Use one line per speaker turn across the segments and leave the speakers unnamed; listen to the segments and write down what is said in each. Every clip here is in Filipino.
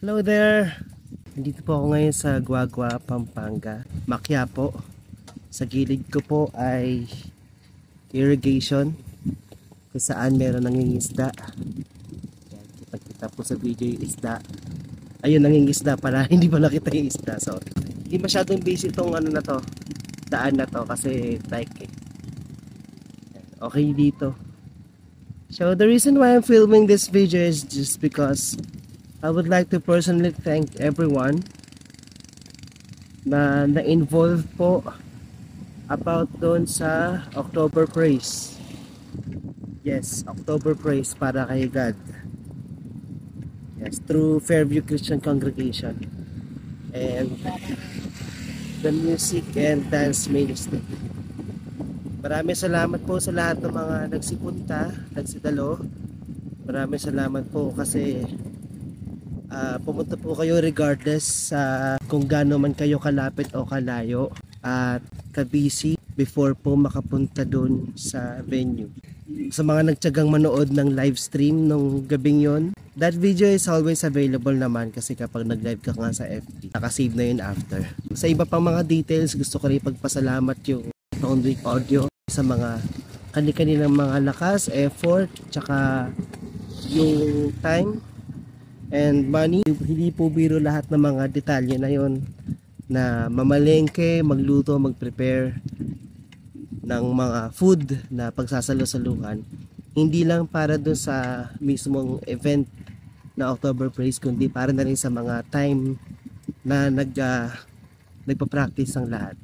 Hello there! Nandito po ako ngayon sa Guagua, Pampanga, Maquiapo. Sa gilid ko po ay irrigation kung saan meron nangingisda. Kita po sa video yung isda. Ayun, nangingisda pala, hindi pa nakita yung isda. So, hindi masyadong busy itong ano na to, daan na to kasi like okay dito. So the reason why I'm filming this video is just because I would like to personally thank everyone na na-involve po about doon sa October Praise. Yes, October Praise para kay God. Yes, through Fairview Christian Congregation and the Music and Dance Ministry. Maraming salamat po sa lahat ng mga nagsipunta, nagsidalo. Maraming salamat po kasi pumunta po kayo regardless sa kung gaano man kayo kalapit o kalayo at kabisi before po makapunta doon sa venue. Sa mga nagtiyagang manood ng live stream nung gabing yon, that video is always available naman kasi kapag nag-live ka nga sa FB, nakasave na yun after. Sa iba pang mga details, gusto ko rin pagpasalamat yung Tone Week Audio sa mga kanilang mga lakas, effort, tsaka yung time and money. Hindi po biro lahat ng mga detalye na yon, na mamalengke, magluto, mag-prepare ng mga food na pagsasalo-saluhan, hindi lang para dun sa mismong event na October Praise, kundi para na rin sa mga time na nagpa-practice ang lahat.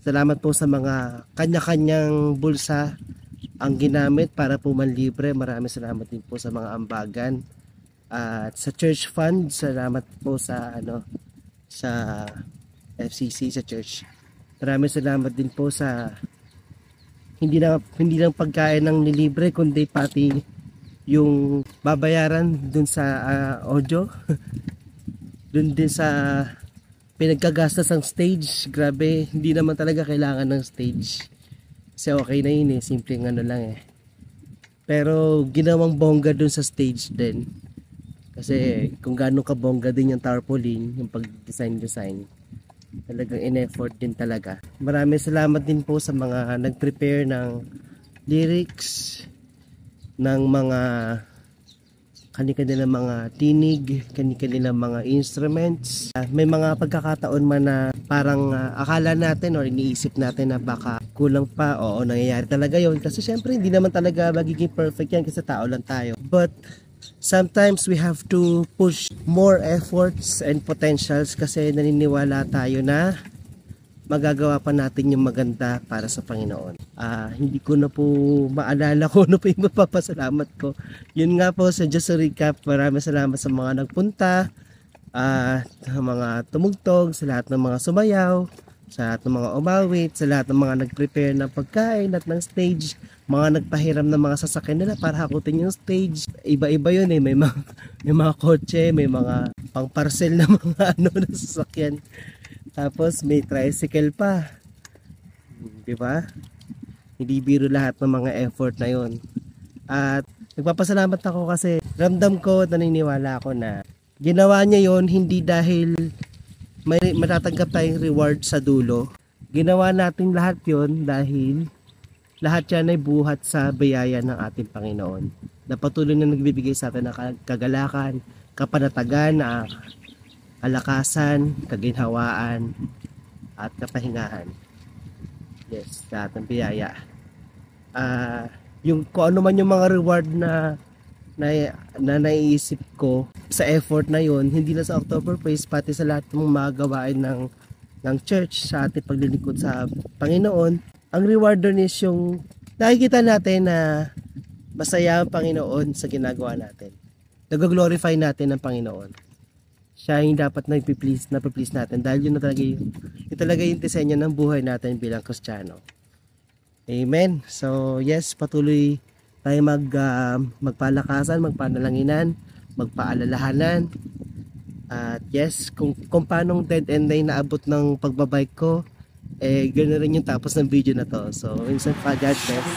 Salamat po sa mga kanya-kanyang bulsa ang ginamit para po manlibre. Maraming salamat din po sa mga ambagan at sa church fund. Salamat po sa sa FCC, sa church. Maraming salamat din po sa hindi lang pagkain ng nilibre, kundi pati yung babayaran dun sa audio dun din sa pinagkagastos ng stage. Grabe, hindi naman talaga kailangan ng stage kasi okay na yun simpleng lang pero ginawang bongga dun sa stage din kasi kung gaano ka bongga din yung tarpaulin, yung pag-design talagang in-effort din talaga. Maraming salamat din po sa mga nag-prepare ng lyrics, ng mga kanilang mga tinig, kanilang mga instruments. May mga pagkakataon man na parang akala natin or iniisip natin na baka kulang pa. Oo, nangyayari talaga yon kasi syempre hindi naman talaga magiging perfect yan kasi tao lang tayo. But sometimes we have to push more efforts and potentials kasi naniniwala tayo na magagawa pa natin yung maganda para sa Panginoon. Hindi ko na po maalala kung ano po yung mapapasalamat ko. Yun nga po, sa just a recap, maraming salamat sa mga nagpunta, sa mga tumugtog, sa lahat ng mga sumayaw, sa lahat ng mga umawit, sa lahat ng mga nag-prepare ng pagkain at ng stage, mga nagpahiram ng mga sasakyan nila para hakutin yung stage. Iba-iba yun may mga kotse, may mga pang-parcel na mga na sasakyan. Tapos may tricycle pa. Di ba? Hindi biro lahat ng mga effort na yon. At nagpapasalamat ako kasi ramdam ko, naniniwala ako na ginawa niya yon hindi dahil may matatanggap tayong reward sa dulo. Ginawa natin lahat yon dahil lahat yan ay buhat sa biyaya ng ating Panginoon na patuloy na nagbibigay sa atin ng kagalakan, kapanatagan, kalakasan, kaginhawaan at kapahingahan. Yes, lahat ng biyaya. Yung kung ano man yung mga reward na naiisip ko sa effort na yon, hindi lang sa October Praise, pati sa lahat ng mga gawain ng church sa ating paglilingkod sa Panginoon. Ang reward doon is yung nakikita natin na masaya ang Panginoon sa ginagawa natin. Nag-glorify natin ang Panginoon. Siya yung dapat na-please natin dahil yun talaga yung disenyo ng buhay natin bilang Kristiyano. Amen. So yes, patuloy tayo magpalakasan, magpanalanginan, magpaalalahanan. At yes, kung paanong dead end ay naabot ng pagbabike ko, ganoon rin yung tapos ng video na to. So minsan pa, God bless.